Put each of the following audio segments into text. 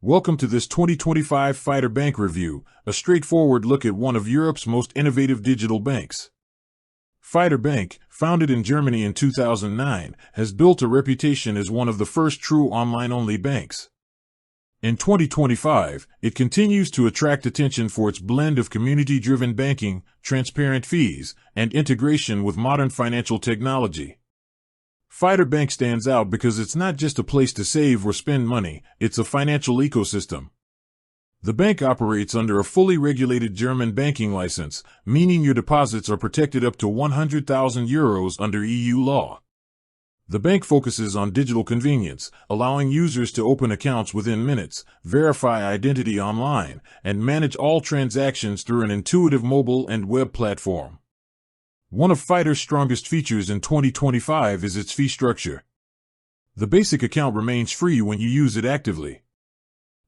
Welcome to this 2025 Fidor Bank review, a straightforward look at one of Europe's most innovative digital banks. Fidor Bank, founded in Germany in 2009, has built a reputation as one of the first true online-only banks. In 2025, it continues to attract attention for its blend of community-driven banking, transparent fees, and integration with modern financial technology. Fidor Bank stands out because it's not just a place to save or spend money, it's a financial ecosystem. The bank operates under a fully regulated German banking license, meaning your deposits are protected up to €100,000 under EU law. The bank focuses on digital convenience, allowing users to open accounts within minutes, verify identity online, and manage all transactions through an intuitive mobile and web platform. One of Fidor's strongest features in 2025 is its fee structure. The basic account remains free when you use it actively.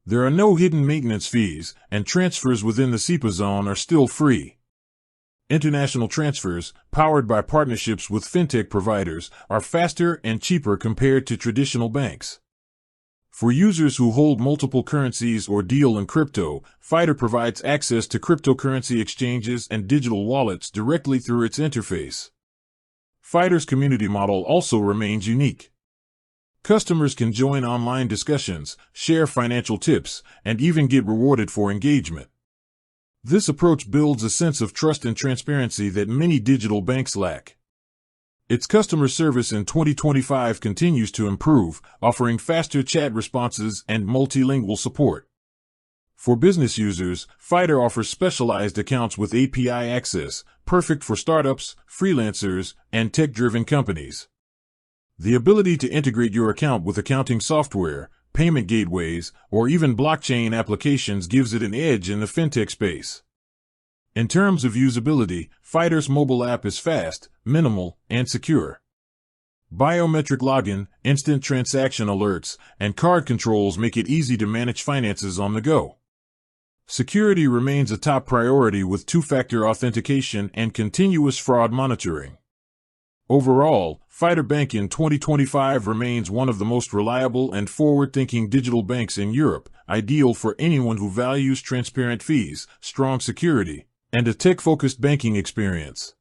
There are no hidden maintenance fees, and transfers within the SEPA zone are still free. International transfers, powered by partnerships with fintech providers, are faster and cheaper compared to traditional banks. For users who hold multiple currencies or deal in crypto, Fidor provides access to cryptocurrency exchanges and digital wallets directly through its interface. Fidor's community model also remains unique. Customers can join online discussions, share financial tips, and even get rewarded for engagement. This approach builds a sense of trust and transparency that many digital banks lack. Its customer service in 2025 continues to improve, offering faster chat responses and multilingual support. For business users, Fidor offers specialized accounts with API access, perfect for startups, freelancers, and tech-driven companies. The ability to integrate your account with accounting software, payment gateways, or even blockchain applications gives it an edge in the fintech space. In terms of usability, Fidor's mobile app is fast, minimal, and secure. Biometric login, instant transaction alerts, and card controls make it easy to manage finances on the go. Security remains a top priority with two-factor authentication and continuous fraud monitoring. Overall, Fidor Bank in 2025 remains one of the most reliable and forward-thinking digital banks in Europe, ideal for anyone who values transparent fees, strong security, and a tech-focused banking experience.